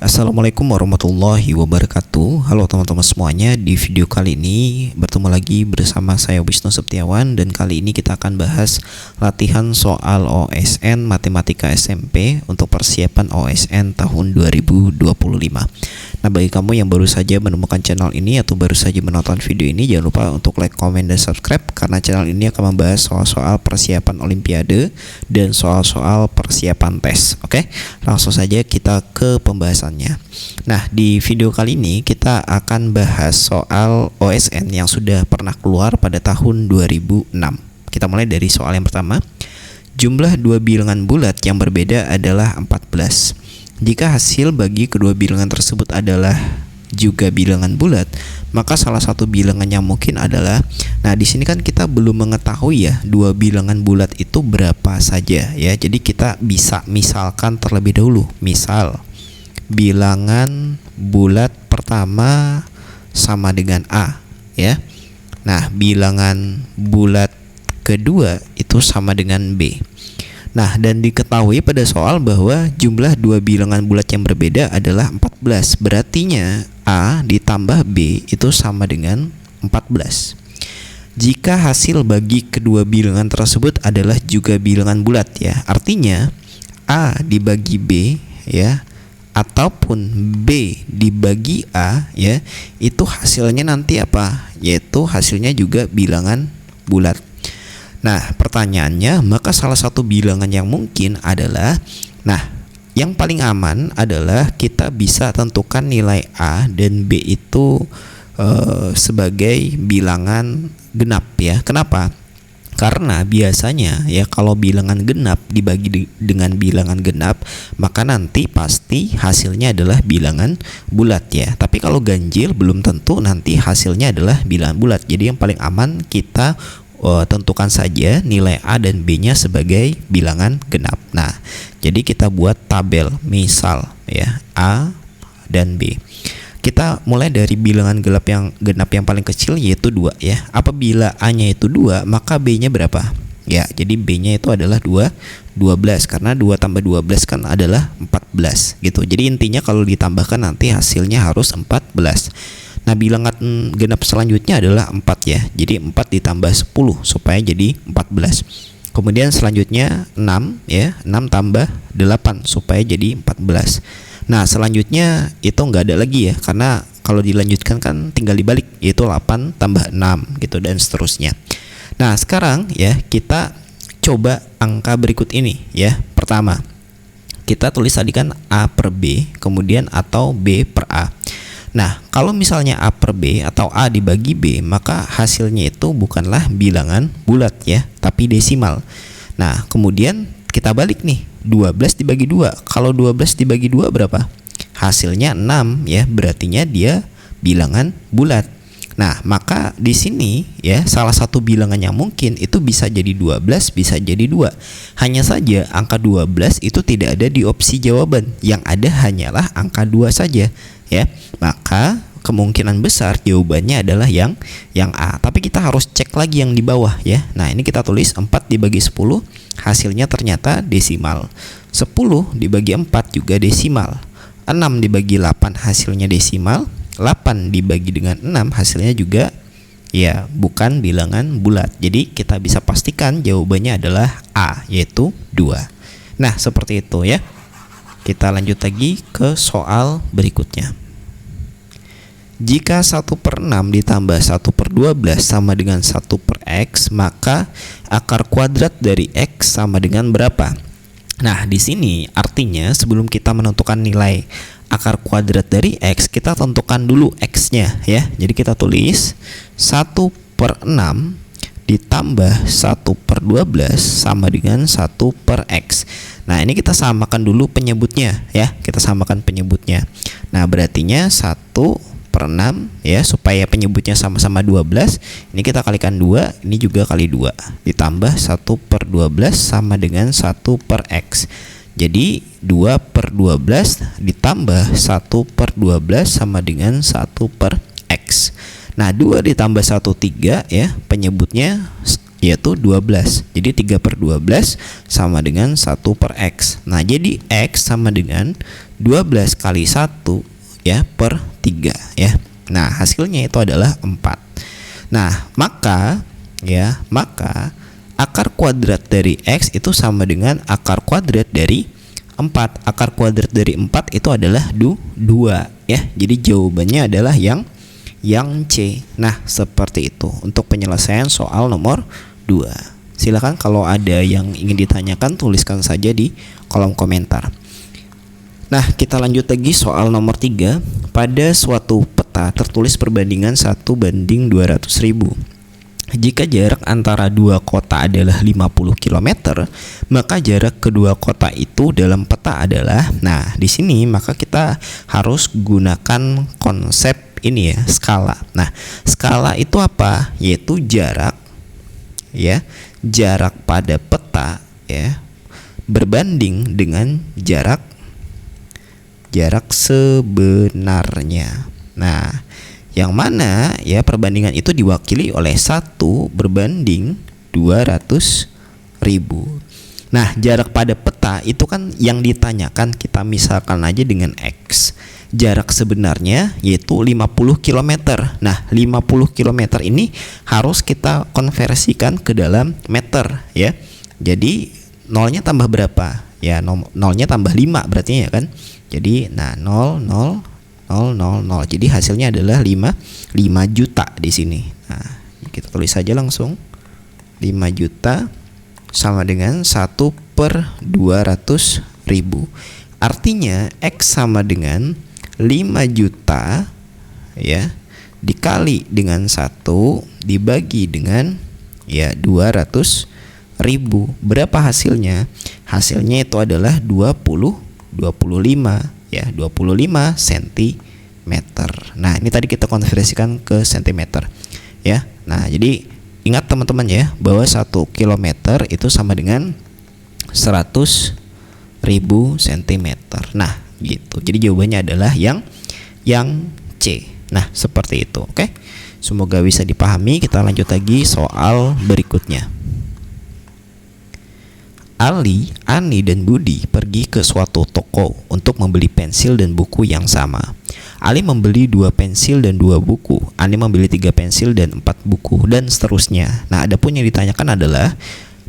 Assalamualaikum warahmatullahi wabarakatuh. Halo teman-teman semuanya. Di video kali ini bertemu lagi bersama saya Wisnu Septiawan. Dan kali ini kita akan bahas latihan soal OSN Matematika SMP untuk persiapan OSN tahun 2025. Nah, bagi kamu yang baru saja menemukan channel ini atau baru saja menonton video ini, jangan lupa untuk like, komen, dan subscribe, karena channel ini akan membahas soal-soal persiapan Olimpiade dan soal-soal persiapan tes. Oke, langsung saja kita ke pembahasan. Nah, di video kali ini kita akan bahas soal OSN yang sudah pernah keluar pada tahun 2006. Kita mulai dari soal yang pertama. Jumlah dua bilangan bulat yang berbeda adalah 14. Jika hasil bagi kedua bilangan tersebut adalah juga bilangan bulat, maka salah satu bilangan yang mungkin adalah, nah di sini kan kita belum mengetahui ya dua bilangan bulat itu berapa saja ya. Jadi kita bisa misalkan terlebih dahulu. Misal bilangan bulat pertama sama dengan A ya. Nah, bilangan bulat kedua itu sama dengan B. Nah, dan diketahui pada soal bahwa jumlah dua bilangan bulat yang berbeda adalah 14. Berartinya A ditambah B itu sama dengan 14. Jika hasil bagi kedua bilangan tersebut adalah juga bilangan bulat ya. Artinya A dibagi B ya, ataupun B dibagi A ya, itu hasilnya nanti apa? Yaitu hasilnya juga bilangan bulat. Nah, pertanyaannya, maka salah satu bilangan yang mungkin adalah, nah, yang paling aman adalah kita bisa tentukan nilai A dan B itu sebagai bilangan genap ya. Kenapa? Karena biasanya ya kalau bilangan genap dibagi dengan bilangan genap, maka nanti pasti hasilnya adalah bilangan bulat ya. Tapi kalau ganjil belum tentu nanti hasilnya adalah bilangan bulat. Jadi yang paling aman kita tentukan saja nilai A dan B-nya sebagai bilangan genap. Nah, jadi kita buat tabel misal ya A dan B. Kita mulai dari bilangan genap yang paling kecil yaitu 2 ya. Apabila A-nya itu 2, maka B-nya berapa? Ya, jadi B-nya itu adalah 12 karena 2 tambah 12 kan adalah 14 gitu. Jadi intinya kalau ditambahkan nanti hasilnya harus 14. Nah, bilangan genap selanjutnya adalah 4 ya. Jadi 4 ditambah 10 supaya jadi 14. Kemudian selanjutnya 6 ya. 6 tambah 8 supaya jadi 14. Nah, selanjutnya itu nggak ada lagi ya, karena kalau dilanjutkan kan tinggal dibalik, yaitu 8 tambah 6 gitu dan seterusnya. Nah, sekarang ya kita coba angka berikut ini ya. Pertama, kita tulis tadi kan A per B, kemudian atau B per A. Nah, kalau misalnya A per B atau A dibagi B, maka hasilnya itu bukanlah bilangan bulat ya, tapi desimal. Nah, kemudian kita balik nih, 12 dibagi 2. Kalau 12 dibagi 2 berapa? Hasilnya 6 ya, berartinya dia bilangan bulat. Nah, maka di sini ya salah satu bilangan yang mungkin itu bisa jadi 12, bisa jadi 2. Hanya saja angka 12 itu tidak ada di opsi jawaban. Yang ada hanyalah angka 2 saja ya. Maka kemungkinan besar jawabannya adalah yang A. Tapi kita harus cek lagi yang di bawah ya. Nah, ini kita tulis 4 dibagi 10, hasilnya ternyata desimal. 10 dibagi 4 juga desimal. 6 dibagi 8 hasilnya desimal. 8 dibagi dengan 6 hasilnya juga ya bukan bilangan bulat. Jadi kita bisa pastikan jawabannya adalah A, yaitu 2. Nah, seperti itu ya. Kita lanjut lagi ke soal berikutnya. Jika 1 per 6 ditambah 1 per 12 sama dengan 1 per X, maka akar kuadrat dari X sama dengan berapa? Nah, di sini artinya sebelum kita menentukan nilai akar kuadrat dari X, kita tentukan dulu X-nya ya. Jadi kita tulis 1 per 6 ditambah 1 per 12 sama dengan 1 per X. Nah, ini kita samakan dulu penyebutnya ya. Kita samakan penyebutnya. Nah, berartinya 1 per 6 ya, supaya penyebutnya sama-sama 12, ini kita kalikan 2, ini juga kali 2, ditambah 1 per 12 sama dengan 1 per X. Jadi 2 per 12 ditambah 1 per 12 sama dengan 1 per X. Nah, 2 ditambah 1, 3 ya, penyebutnya yaitu 12. Jadi 3 per 12 sama dengan 1 per X. Nah, jadi X sama dengan 12 kali 1 ya per 3 ya. Nah, hasilnya itu adalah 4. Nah, maka akar kuadrat dari X itu sama dengan akar kuadrat dari 4. Akar kuadrat dari 4 itu adalah 2 ya. Jadi jawabannya adalah yang C. Nah, seperti itu untuk penyelesaian soal nomor 2. Silakan kalau ada yang ingin ditanyakan tuliskan saja di kolom komentar. Nah, kita lanjut lagi soal nomor 3. Pada suatu peta tertulis perbandingan 1:200.000. Jika jarak antara dua kota adalah 50 km, maka jarak kedua kota itu dalam peta adalah, nah di sini maka kita harus gunakan konsep ini ya, skala. Nah, skala itu apa? Yaitu jarak ya, jarak pada peta ya berbanding dengan jarak sebenarnya. Nah, yang mana ya perbandingan itu diwakili oleh 1 berbanding 200.000. Nah, jarak pada peta itu kan yang ditanyakan, kita misalkan aja dengan X. Jarak sebenarnya yaitu 50 km. Nah, 50 km ini harus kita konversikan ke dalam meter ya. Jadi nolnya tambah berapa? Ya, nolnya tambah 5 berarti ya kan. Jadi nah 0. Jadi hasilnya adalah 5 juta di sini. Nah, kita tulis saja langsung. 5 juta sama dengan 1/200.000. Artinya X sama dengan 5 juta ya dikali dengan 1 dibagi dengan ya 200.000. Berapa hasilnya? Hasilnya itu adalah 25 ya, 25 cm. Nah, ini tadi kita konversikan ke cm ya. Nah, jadi ingat teman-teman ya bahwa 1 km itu sama dengan 100.000 cm. Nah, gitu. Jadi jawabannya adalah yang C. Nah, seperti itu. Oke. Semoga bisa dipahami. Kita lanjut lagi soal berikutnya. Ali, Ani, dan Budi pergi ke suatu toko untuk membeli pensil dan buku yang sama. Ali membeli 2 pensil dan 2 buku. Ani membeli 3 pensil dan 4 buku, dan seterusnya. Nah, adapun yang ditanyakan adalah,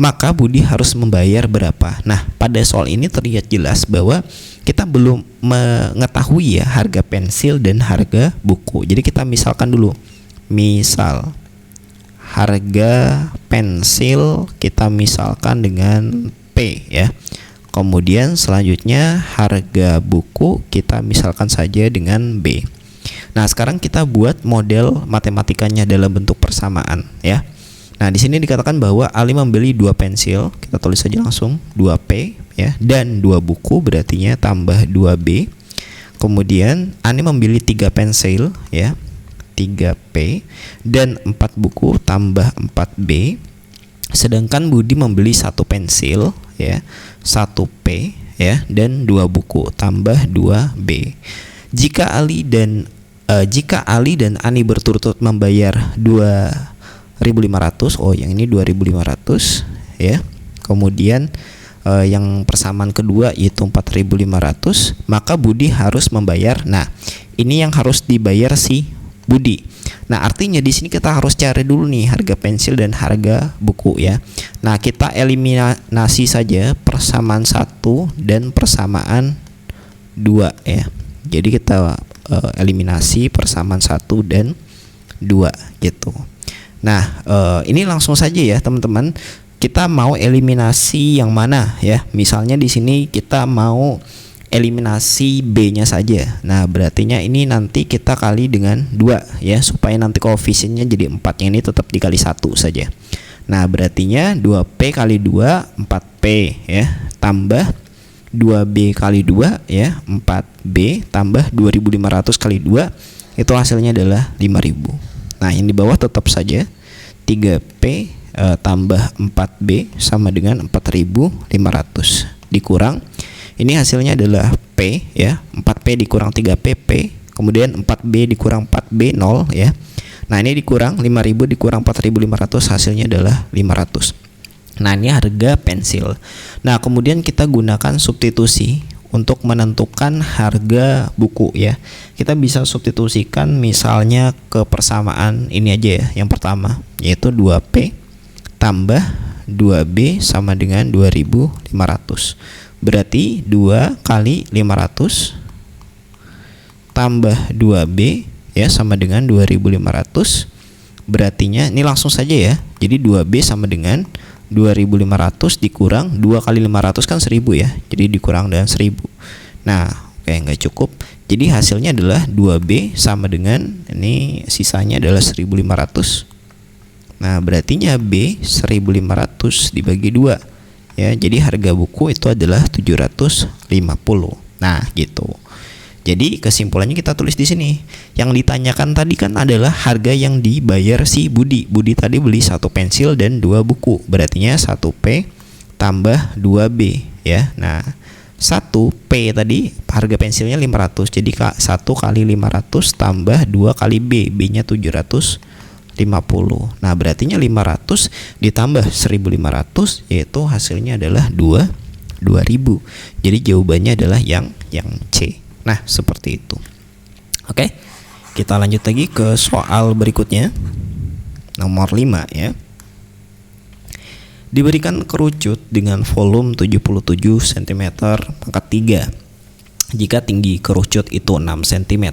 maka Budi harus membayar berapa? Nah, pada soal ini terlihat jelas bahwa kita belum mengetahui ya harga pensil dan harga buku. Jadi kita misalkan dulu. Misal harga pensil kita misalkan dengan P ya. Kemudian selanjutnya harga buku kita misalkan saja dengan B. Nah, sekarang kita buat model matematikanya dalam bentuk persamaan ya. Nah, di sini dikatakan bahwa Ali membeli 2 pensil, kita tulis saja langsung 2P ya, dan 2 buku berartinya tambah 2B. Kemudian Ani membeli 3 pensil ya, 3P, dan 4 buku tambah 4B. Sedangkan Budi membeli 1 pensil ya, 1P ya, dan 2 buku tambah 2B. Jika Ali dan Ani berturut-turut membayar 2.500, oh yang ini 2.500 ya. Kemudian yang persamaan kedua yaitu 4.500, maka Budi harus membayar. Nah, ini yang harus dibayar si Budi. Nah, artinya di sini kita harus cari dulu nih harga pensil dan harga buku ya. Nah, kita eliminasi saja persamaan 1 dan persamaan 2 ya. Jadi kita eliminasi persamaan 1 dan 2 gitu. Nah, ini langsung saja ya teman-teman. Kita mau eliminasi yang mana ya? Misalnya di sini kita mau eliminasi B-nya saja. Nah, berartinya ini nanti kita kali dengan 2 ya, supaya nanti koefisiennya jadi 4. Yang ini tetap dikali 1 saja. Nah, berartinya 2P kali 2 4P ya, tambah 2B kali 2 ya, 4B, tambah 2.500 kali 2, itu hasilnya adalah 5.000. Nah, yang di bawah tetap saja 3P tambah 4B sama dengan 4.500 dikurang, ini hasilnya adalah P ya, 4P dikurang 3P P, kemudian 4B dikurang 4B 0 ya. Nah, ini dikurang 5.000 dikurang 4.500, hasilnya adalah 500. Nah, ini harga pensil. Nah, kemudian kita gunakan substitusi untuk menentukan harga buku ya. Kita bisa substitusikan misalnya ke persamaan ini aja ya. Yang pertama yaitu 2P tambah 2B sama dengan 2.500. Berarti 2 kali 500 tambah 2B ya sama dengan 2.500. Berartinya ini langsung saja ya. Jadi 2B sama dengan 2.500 dikurang 2 kali 500 kan 1.000 ya. Jadi dikurang dengan 1.000. Nah, oke, nggak cukup. Jadi hasilnya adalah 2B sama dengan ini sisanya adalah 1.500. Nah, berartinya B 1.500 dibagi 2 ya. Jadi harga buku itu adalah 750. Nah, gitu. Jadi kesimpulannya kita tulis di sini. Yang ditanyakan tadi kan adalah harga yang dibayar si Budi. Budi tadi beli 1 pensil dan 2 buku. Berartinya 1P tambah 2B ya. Nah, 1P tadi harga pensilnya 500. Jadi 1 kali 500 tambah 2 kali B. B-nya 750. Nah, berartinya 500 ditambah 1.500 yaitu hasilnya adalah 2.000. Jadi jawabannya adalah yang C. Nah, seperti itu. Oke, kita lanjut lagi ke soal berikutnya. Nomor 5 ya. Diberikan kerucut dengan volume 77 cm pangkat 3. Jika tinggi kerucut itu 6 cm,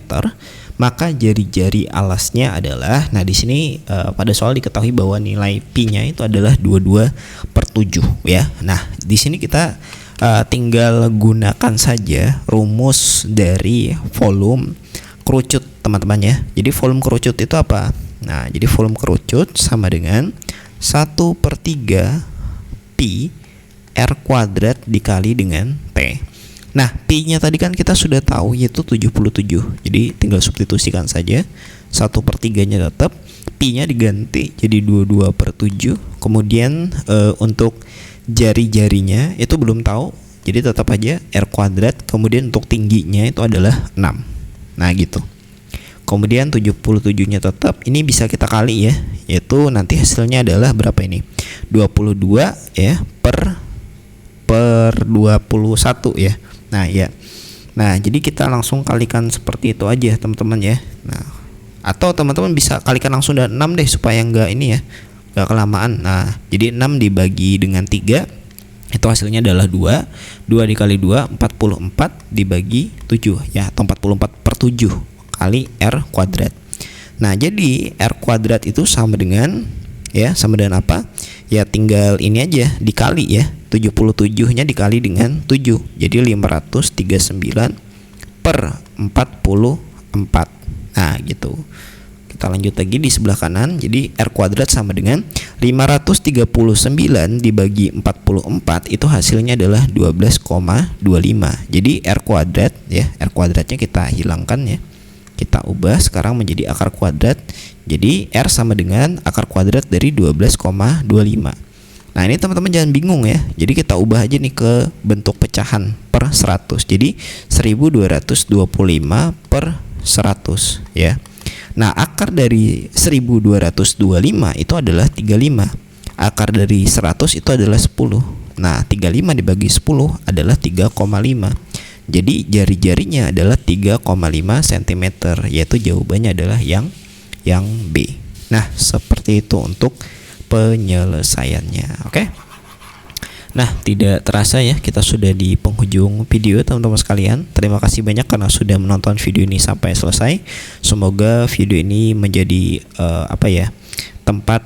maka jari-jari alasnya adalah, nah di sini pada soal diketahui bahwa nilai Pi-nya itu adalah 22/7 ya. Nah, di sini kita tinggal gunakan saja rumus dari volume kerucut teman-teman ya. Jadi volume kerucut itu apa? Nah, jadi volume kerucut sama dengan 1/3 Pi R kuadrat dikali dengan T. Nah, Pi-nya tadi kan kita sudah tahu yaitu 77. Jadi tinggal substitusikan saja. 1/3-nya tetap, Pi-nya diganti jadi 22/7. Kemudian untuk jari-jarinya itu belum tahu, jadi tetap aja R kuadrat. Kemudian untuk tingginya itu adalah 6. Nah, gitu. Kemudian 77-nya tetap, ini bisa kita kali ya, yaitu nanti hasilnya adalah berapa ini? 22 ya per 21 ya. Nah, ya. Nah, jadi kita langsung kalikan seperti itu aja teman-teman ya. Nah, atau teman-teman bisa kalikan langsung dengan 6 deh supaya enggak ini ya, enggak kelamaan. Nah, jadi 6 dibagi dengan 3 itu hasilnya adalah 2. 2 dikali 2 44 dibagi 7 ya, atau 44/7 kali R kuadrat. Nah, jadi R kuadrat itu sama dengan ya, sama dengan apa? Ya tinggal ini aja dikali ya. 77-nya dikali dengan 7. Jadi 539/44. Nah, gitu. Kita lanjut lagi di sebelah kanan. Jadi R kuadrat sama dengan 539 dibagi 44 itu hasilnya adalah 12,25. Jadi R kuadrat ya, R kuadratnya kita hilangkan ya. Kita ubah sekarang menjadi akar kuadrat. Jadi R sama dengan akar kuadrat dari 12,25. Nah, ini teman-teman jangan bingung ya. Jadi kita ubah aja nih ke bentuk pecahan per 100. Jadi 1225/100 ya. Nah, akar dari 1225 itu adalah 35. Akar dari 100 itu adalah 10. Nah, 35 dibagi 10 adalah 3,5. Jadi jari-jarinya adalah 3,5 cm, yaitu jawabannya adalah yang B. Nah, seperti itu untuk penyelesaiannya. Oke. Nah, tidak terasa ya, kita sudah di penghujung video teman-teman sekalian. Terima kasih banyak karena sudah menonton video ini sampai selesai. Semoga video ini menjadi tempat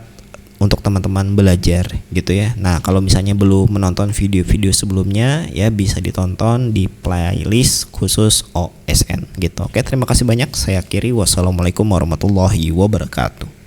untuk teman-teman belajar gitu ya. Nah, kalau misalnya belum menonton video-video sebelumnya ya, bisa ditonton di playlist khusus OSN gitu. Oke, terima kasih banyak. Saya akhiri. Wassalamualaikum warahmatullahi wabarakatuh.